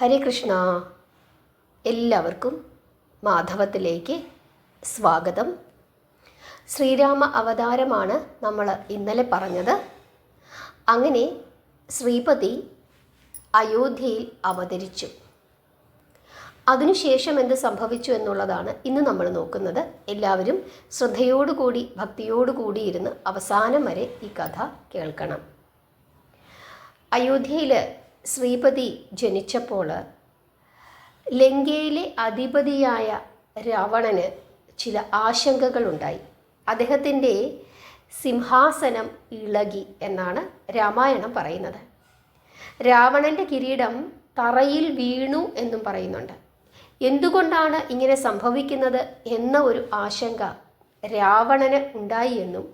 ഹരേ കൃഷ്ണ. എല്ലാവർക്കും മാധവത്തിലേക്ക് സ്വാഗതം. ശ്രീരാമ അവതാരമാണ് നമ്മൾ ഇന്നലെ പറഞ്ഞത്. അങ്ങനെ ശ്രീപതി അയോധ്യയിൽ അവതരിച്ചു. അതിനുശേഷം എന്ത് സംഭവിച്ചു എന്നുള്ളതാണ് ഇന്ന് നമ്മൾ നോക്കുന്നത്. എല്ലാവരും ശ്രദ്ധയോടുകൂടി ഭക്തിയോടുകൂടി ഇരുന്ന് അവസാനം വരെ ഈ കഥ കേൾക്കണം. അയോധ്യയിൽ ശ്രീപതി ജനിച്ചപ്പോൾ ലങ്കയിലെ അധിപതിയായ രാവണന് ചില ആശങ്കകളുണ്ടായി. അദ്ദേഹത്തിൻ്റെ സിംഹാസനം ഇളകി എന്നാണ് രാമായണം പറയുന്നത്. രാവണൻ്റെ കിരീടം തറയിൽ വീണു എന്നും പറയുന്നുണ്ട്. എന്തുകൊണ്ടാണ് ഇങ്ങനെ സംഭവിക്കുന്നത് എന്ന ഒരു ആശങ്ക രാവണന് ഉണ്ടായി എന്നും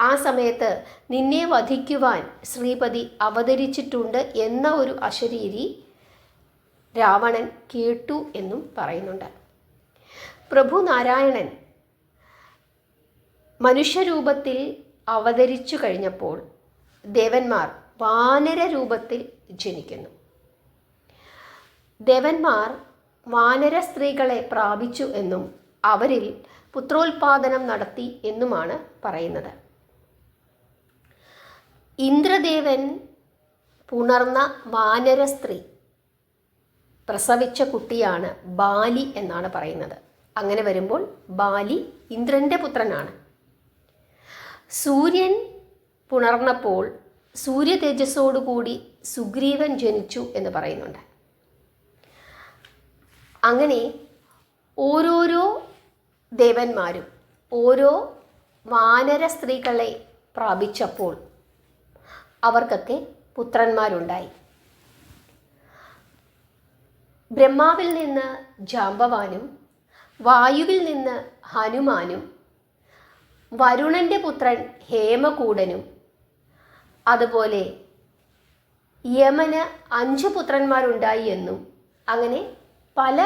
ആ സമയത്ത് നിന്നെ വധിക്കുവാൻ ശ്രീപതി അവതരിച്ചിട്ടുണ്ട് എന്ന ഒരു അശരീരി രാവണൻ കേട്ടു എന്നും പറയുന്നുണ്ട്. പ്രഭു നാരായണൻ മനുഷ്യരൂപത്തിൽ അവതരിച്ചു കഴിഞ്ഞപ്പോൾ ദേവന്മാർ വാനര രൂപത്തിൽ ജനിക്കുന്നു. ദേവന്മാർ വാനര സ്ത്രീകളെ പ്രാപിച്ചു എന്നും അവരിൽ പുത്രോൽപാദനം നടത്തി എന്നുമാണ് പറയുന്നത്. ഇന്ദ്രദേവൻ പുണർന്ന വാനര സ്ത്രീ പ്രസവിച്ച കുട്ടിയാണ് ബാലി എന്നാണ് പറയുന്നത്. അങ്ങനെ വരുമ്പോൾ ബാലി ഇന്ദ്രൻ്റെ പുത്രനാണ്. സൂര്യൻ പുണർന്നപ്പോൾ സൂര്യ തേജസ്സോടുകൂടി സുഗ്രീവൻ ജനിച്ചു എന്ന് പറയുന്നുണ്ട്. അങ്ങനെ ഓരോരോ ദേവന്മാരും ഓരോ വാനര സ്ത്രീകളെ പ്രാപിച്ചപ്പോൾ അവർക്കൊക്കെ പുത്രന്മാരുണ്ടായി. ബ്രഹ്മാവിൽ നിന്ന് ജാമ്പവാനും വായുവിൽ നിന്ന് ഹനുമാനും വരുണൻ്റെ പുത്രൻ ഹേമകൂടനും അതുപോലെ യമന് 5 പുത്രന്മാരുണ്ടായി എന്നും അങ്ങനെ പല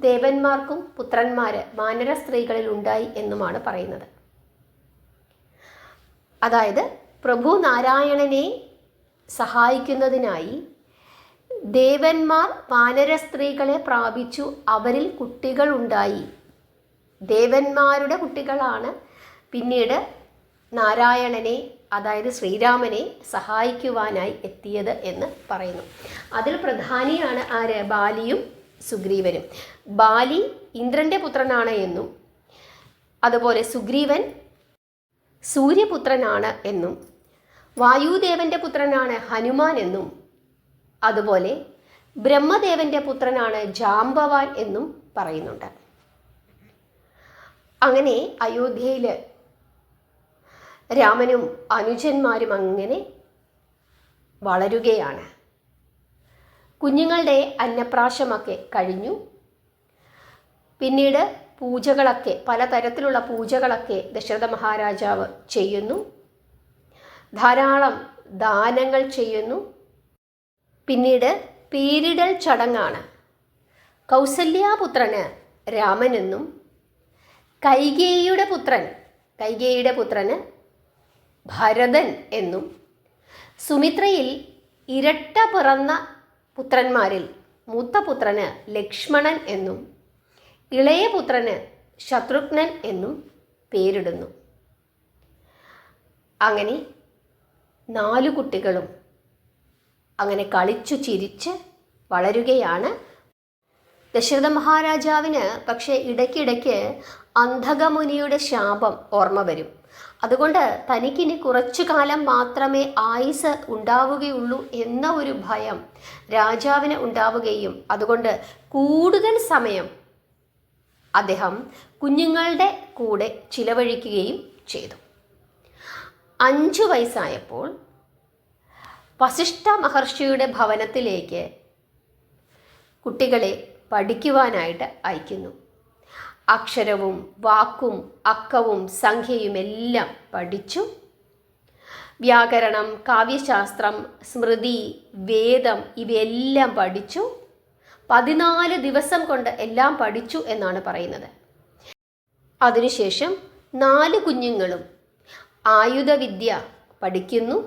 ദേവന്മാർക്കും പുത്രന്മാർ വാനര സ്ത്രീകളിൽ ഉണ്ടായി എന്നുമാണ് പറയുന്നത്. അതായത് പ്രഭു നാരായണനെ സഹായിക്കുന്നതിനായി ദേവന്മാർ വാനര സ്ത്രീകളെ പ്രാപിച്ചു. അവരിൽ കുട്ടികളുണ്ടായി. ദേവന്മാരുടെ കുട്ടികളാണ് പിന്നീട് നാരായണനെ, അതായത് ശ്രീരാമനെ സഹായിക്കുവാനായി എത്തിയത് എന്ന് പറയുന്നു. അതിൽ പ്രധാനിയാണ് ആര്? ബാലിയും സുഗ്രീവനും. ബാലി ഇന്ദ്രൻ്റെ പുത്രനാണ് എന്നും അതുപോലെ സുഗ്രീവൻ സൂര്യപുത്രനാണ് എന്നും വായുദേവൻ്റെ പുത്രനാണ് ഹനുമാൻ എന്നും അതുപോലെ ബ്രഹ്മദേവൻ്റെ പുത്രനാണ് ജാമ്പവാൻ എന്നും പറയുന്നുണ്ട്. അങ്ങനെ അയോധ്യയിൽ രാമനും അനുജന്മാരും അങ്ങനെ വളരുകയാണ്. കുഞ്ഞുങ്ങളുടെ അന്നപ്രാശമൊക്കെ കഴിഞ്ഞു. പിന്നീട് പൂജകളൊക്കെ, പലതരത്തിലുള്ള പൂജകളൊക്കെ ദശരഥ മഹാരാജാവ് ചെയ്യുന്നു. ധാരാളം ദാനങ്ങൾ ചെയ്യുന്നു. പിന്നീട് പേരിടൽ ചടങ്ങാണ്. കൗസല്യാപുത്രന് രാമനെന്നും കൈകേയിയുടെ പുത്രന് ഭരതൻ എന്നും സുമിത്രയിൽ ഇരട്ട പിറന്ന പുത്രന്മാരിൽ മൂത്ത പുത്രന് ലക്ഷ്മണൻ എന്നും ഇളയ പുത്രന് ശത്രുഘ്നൻ എന്നും പേരിടുന്നു. അങ്ങനെ 4 കുട്ടികളും അങ്ങനെ കളിച്ചു ചിരിച്ച് വളരുകയാണ്. ദശരഥ മഹാരാജാവിന് പക്ഷേ ഇടയ്ക്കിടയ്ക്ക് അന്ധകമുനിയുടെ ശാപം ഓർമ്മ വരും. അതുകൊണ്ട് തനിക്കിനി കുറച്ചു കാലം മാത്രമേ ആയുസ് ഉണ്ടാവുകയുള്ളൂ എന്ന ഒരു ഭയം രാജാവിന് ഉണ്ടാവുകയും അതുകൊണ്ട് കൂടുതൽ സമയം അദ്ദേഹം കുഞ്ഞുങ്ങളുടെ കൂടെ ചിലവഴിക്കുകയും ചെയ്തു. 5 വയസ്സായപ്പോൾ വസിഷ്ഠ മഹർഷിയുടെ ഭവനത്തിലേക്ക് കുട്ടികളെ പഠിക്കുവാനായിട്ട് അയക്കുന്നു. അക്ഷരവും വാക്കും അക്കവും സംഖ്യയും എല്ലാം പഠിച്ചു. വ്യാകരണം, കാവ്യശാസ്ത്രം, സ്മൃതി, വേദം ഇവയെല്ലാം പഠിച്ചു. 14 ദിവസം കൊണ്ട് എല്ലാം പഠിച്ചു എന്നാണ് പറയുന്നത്. അതിനുശേഷം 4 കുഞ്ഞുങ്ങളും ആയുധവിദ്യ പഠിക്കുന്നു.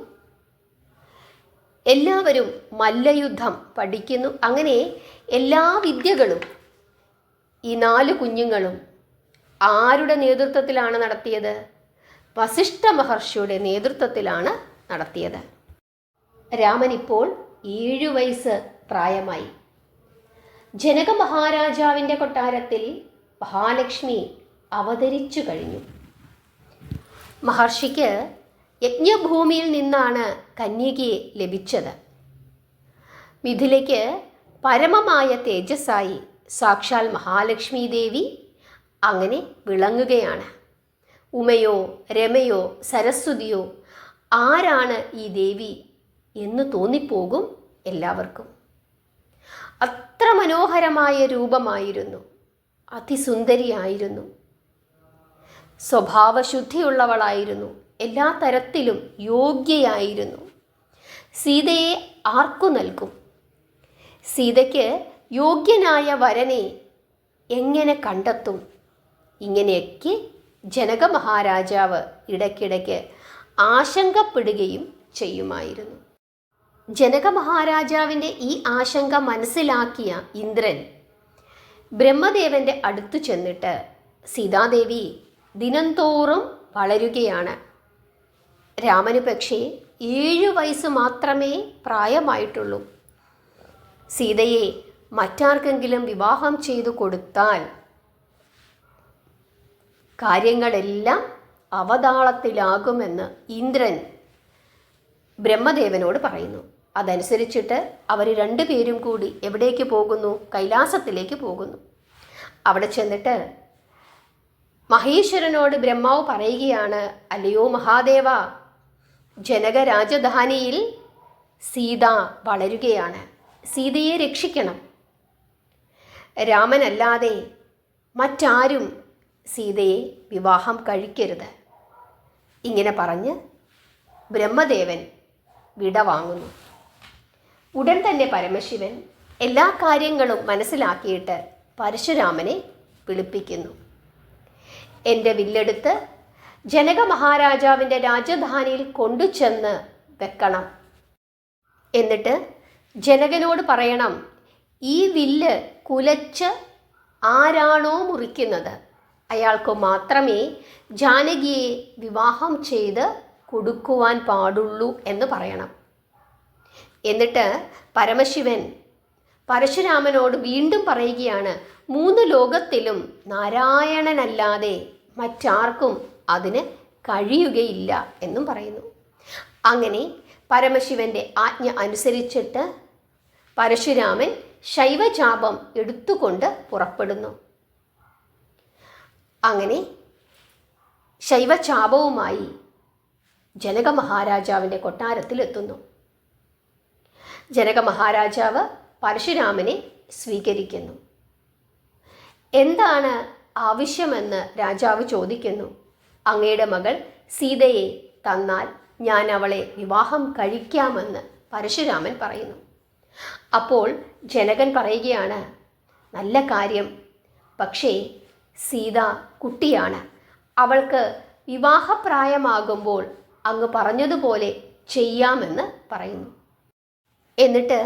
എല്ലാവരും മല്ലയുദ്ധം പഠിക്കുന്നു. അങ്ങനെ എല്ലാ വിദ്യകളും ഈ 4 കുഞ്ഞുങ്ങളും ആരുടെ നേതൃത്വത്തിലാണ് നടത്തിയത്? വസിഷ്ഠ മഹർഷിയുടെ നേതൃത്വത്തിലാണ് നടത്തിയത്. രാമൻ ഇപ്പോൾ 7 വയസ്സ് പ്രായമായി. ജനക മഹാരാജാവിൻ്റെ കൊട്ടാരത്തിൽ മഹാലക്ഷ്മി അവതരിച്ചു കഴിഞ്ഞു. മഹർഷിക്ക് യജ്ഞഭൂമിയിൽ നിന്നാണ് കന്യകയെ ലഭിച്ചത്. മിഥിലയ്ക്ക് പരമമായ തേജസ്സായി സാക്ഷാൽ മഹാലക്ഷ്മി ദേവി അങ്ങനെ വിളങ്ങുകയാണ്. ഉമയോ രമയോ സരസ്വതിയോ ആരാണ് ഈ ദേവി എന്ന് തോന്നിപ്പോകും എല്ലാവർക്കും. അത്ര മനോഹരമായ രൂപമായിരുന്നു, അതിസുന്ദരിയായിരുന്നു, സ്വഭാവശുദ്ധിയുള്ളവളായിരുന്നു, എല്ലാ തരത്തിലും യോഗ്യയായിരുന്നു. സീതയെ ആർക്കു നൽകും? സീതയ്ക്ക് യോഗ്യനായ വരനെ എങ്ങനെ കണ്ടെത്തും? ഇങ്ങനെയൊക്കെ ജനക മഹാരാജാവ് ഇടയ്ക്കിടയ്ക്ക് ആശങ്കപ്പെടുകയും ചെയ്യുമായിരുന്നു. ജനക മഹാരാജാവിൻ്റെ ഈ ആശങ്ക മനസ്സിലാക്കിയ ഇന്ദ്രൻ ബ്രഹ്മദേവൻ്റെ അടുത്തു ചെന്നിട്ട്, സീതാദേവി ദിനംതോറും വളരുകയാണ്. രാമന് പക്ഷേ 7 വയസ്സ് മാത്രമേ പ്രായമായിട്ടുള്ളൂ. സീതയെ മറ്റാർക്കെങ്കിലും വിവാഹം ചെയ്തു കൊടുത്താൽ കാര്യങ്ങളെല്ലാം അവതാളത്തിലാകുമെന്ന് ഇന്ദ്രൻ ബ്രഹ്മദേവനോട് പറയുന്നു. അതനുസരിച്ചിട്ട് അവർ 2 പേരും കൂടി എവിടേക്ക് പോകുന്നു? കൈലാസത്തിലേക്ക് പോകുന്നു. അവിടെ ചെന്നിട്ട് മഹേശ്വരനോട് ബ്രഹ്മാവ് പറയുകയാണ്, അല്ലയോ മഹാദേവ, ജനക രാജധാനിയിൽ സീത വളരുകയാണ്. സീതയെ രക്ഷിക്കണം. രാമനല്ലാതെ മറ്റാരും സീതയെ വിവാഹം കഴിക്കരുത്. ഇങ്ങനെ പറഞ്ഞ് ബ്രഹ്മദേവൻ വിട വാങ്ങുന്നു. ഉടൻ തന്നെ പരമശിവൻ എല്ലാ കാര്യങ്ങളും മനസ്സിലാക്കിയിട്ട് പരശുരാമനെ വിളിപ്പിക്കുന്നു. എൻ്റെ വില്ലെടുത്ത് ജനക മഹാരാജാവിൻ്റെ രാജധാനിയിൽ കൊണ്ടുചെന്ന് വെക്കണം. എന്നിട്ട് ജനകനോട് പറയണം, ഈ വില്ല് കുലച്ച് ആരാണോ മുറിക്കുന്നത് അയാൾക്ക് മാത്രമേ ജാനകിയെ വിവാഹം ചെയ്ത് കൊടുക്കുവാൻ പാടുള്ളൂ എന്ന് പറയണം. എന്നിട്ട് പരമശിവൻ പരശുരാമനോട് വീണ്ടും പറയുകയാണ്, 3 ലോകത്തിലും നാരായണനല്ലാതെ മറ്റാർക്കും അതിന് കഴിയുകയില്ല എന്നും പറയുന്നു. അങ്ങനെ പരമശിവൻ്റെ ആജ്ഞ അനുസരിച്ചിട്ട് പരശുരാമൻ ശൈവചാപം എടുത്തുകൊണ്ട് പുറപ്പെടുന്നു. അങ്ങനെ ശൈവചാപവുമായി ജനക മഹാരാജാവിൻ്റെ കൊട്ടാരത്തിലെത്തുന്നു. ജനക മഹാരാജാവ് പരശുരാമനെ സ്വീകരിക്കുന്നു. എന്താണ് ആവശ്യമെന്ന് രാജാവ് ചോദിക്കുന്നു. അങ്ങയുടെ മകൾ സീതയെ തന്നാൽ ഞാൻ അവളെ വിവാഹം കഴിക്കാമെന്ന് പരശുരാമൻ പറയുന്നു. അപ്പോൾ ജനകൻ പറയുകയാണ്, നല്ല കാര്യം, പക്ഷേ സീത കുട്ടിയാണ്. അവൾക്ക് വിവാഹപ്രായമാകുമ്പോൾ അങ്ങ് പറഞ്ഞതുപോലെ ചെയ്യാമെന്ന് പറയുന്നു. എന്നിട്ട്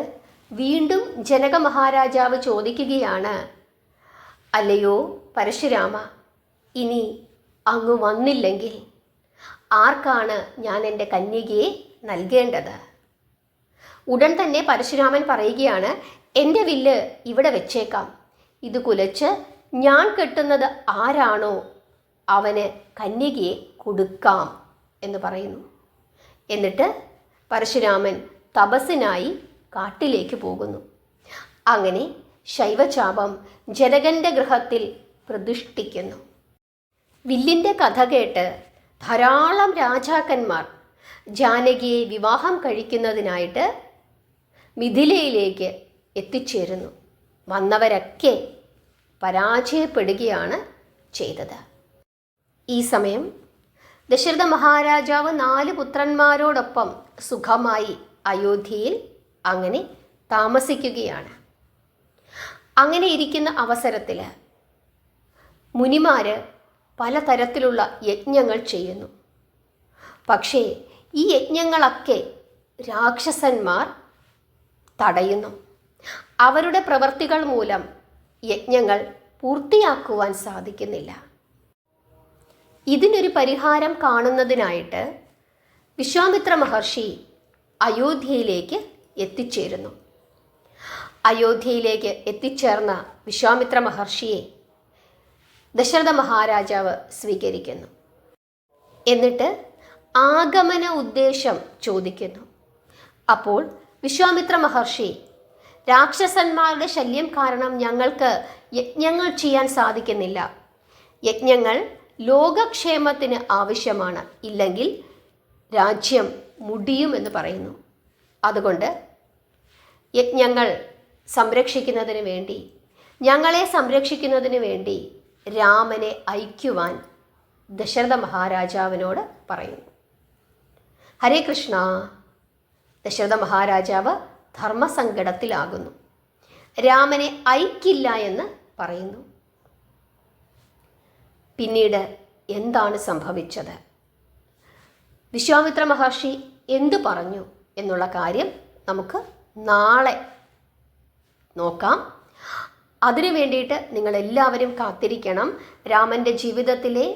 വീണ്ടും ജനക മഹാരാജാവ് ചോദിക്കുകയാണ്, അല്ലയോ പരശുരാമ, ഇനി അങ്ങ് വന്നില്ലെങ്കിൽ ആർക്കാണ് ഞാൻ എൻ്റെ കന്യകയെ നൽകേണ്ടത്? ഉടൻ തന്നെ പരശുരാമൻ പറയുകയാണ്, എൻ്റെ വില്ല് ഇവിടെ വെച്ചേക്കാം. ഇത് കുലച്ച് ഞാൻ കെട്ടുന്നത് ആരാണോ അവന് കന്യകയെ കൊടുക്കാം എന്ന് പറയുന്നു. എന്നിട്ട് പരശുരാമൻ തപസ്സിനായി കാട്ടിലേക്ക് പോകുന്നു. അങ്ങനെ ശൈവചാപം ജനകൻ്റെ ഗൃഹത്തിൽ പ്രതിഷ്ഠിക്കുന്നു. വില്ലിൻ്റെ കഥ കേട്ട് ധാരാളം രാജാക്കന്മാർ ജാനകിയെ വിവാഹം കഴിക്കുന്നതിനായിട്ട് മിഥിലയിലേക്ക് എത്തിച്ചേരുന്നു. വന്നവരൊക്കെ പരാജയപ്പെടുകയാണ് ചെയ്തത്. ഈ സമയം ദശരഥ മഹാരാജാവ് 4 പുത്രന്മാരോടൊപ്പം സുഖമായി അയോധ്യയിൽ അങ്ങനെ താമസിക്കുകയാണ്. അങ്ങനെ ഇരിക്കുന്ന അവസരത്തിൽ മുനിമാർ പലതരത്തിലുള്ള യജ്ഞങ്ങൾ ചെയ്യുന്നു. പക്ഷേ ഈ യജ്ഞങ്ങളൊക്കെ രാക്ഷസന്മാർ തടയുന്നു. അവരുടെ പ്രവൃത്തികൾ മൂലം യജ്ഞങ്ങൾ പൂർത്തിയാക്കുവാൻ സാധിക്കുന്നില്ല. ഇതിനൊരു പരിഹാരം കാണുന്നതിനായിട്ട് വിശ്വാമിത്ര മഹർഷി അയോധ്യയിലേക്ക് എത്തിച്ചേരുന്നു. അയോധ്യയിലേക്ക് എത്തിച്ചേർന്ന വിശ്വാമിത്ര മഹർഷിയെ ദശരഥ മഹാരാജാവ് സ്വീകരിക്കുന്നു. എന്നിട്ട് ആഗമന ഉദ്ദേശം ചോദിക്കുന്നു. അപ്പോൾ വിശ്വാമിത്ര മഹർഷി, രാക്ഷസന്മാരുടെ ശല്യം കാരണം ഞങ്ങൾക്ക് യജ്ഞങ്ങൾ ചെയ്യാൻ സാധിക്കുന്നില്ല. യജ്ഞങ്ങൾ ലോകക്ഷേമത്തിന് ആവശ്യമാണ്, ഇല്ലെങ്കിൽ രാജ്യം മുടിയുമെന്ന് പറയുന്നു. അതുകൊണ്ട് യജ്ഞങ്ങൾ സംരക്ഷിക്കുന്നതിന് വേണ്ടി, ഞങ്ങളെ സംരക്ഷിക്കുന്നതിന് വേണ്ടി രാമനെ അയക്കുവാൻ ദശരഥ മഹാരാജാവിനോട് പറയുന്നു. ഹരേ കൃഷ്ണ. ദശരഥ മഹാരാജാവ് ധർമ്മസങ്കടത്തിലാകുന്നു. രാമനെ അയക്കില്ല എന്ന് പറയുന്നു. പിന്നീട് എന്താണ് സംഭവിച്ചത്, വിശ്വാമിത്ര മഹർഷി എന്തു പറഞ്ഞു എന്നുള്ള കാര്യം നമുക്ക് നാളെ നോക്കാം. അതിനു വേണ്ടിയിട്ട് നിങ്ങളെല്ലാവരും കാത്തിരിക്കണം. രാമൻ്റെ ജീവിതത്തിലെ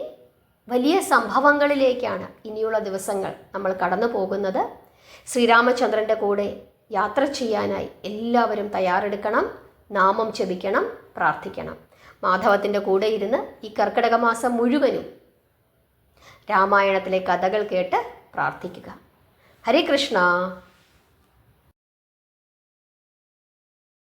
വലിയ സംഭവങ്ങളിലേക്കാണ് ഇനിയുള്ള ദിവസങ്ങൾ നമ്മൾ കടന്നു പോകുന്നത്. ശ്രീരാമചന്ദ്രൻ്റെ കൂടെ യാത്ര ചെയ്യാനായി എല്ലാവരും തയ്യാറെടുക്കണം. നാമം ജപിക്കണം, പ്രാർത്ഥിക്കണം. മാധവത്തിൻ്റെ കൂടെ ഇരുന്ന് ഈ കർക്കിടക മാസം മുഴുവനും രാമായണത്തിലെ കഥകൾ കേട്ട് പ്രാർത്ഥിക്കുക. ഹരേ കൃഷ്ണ.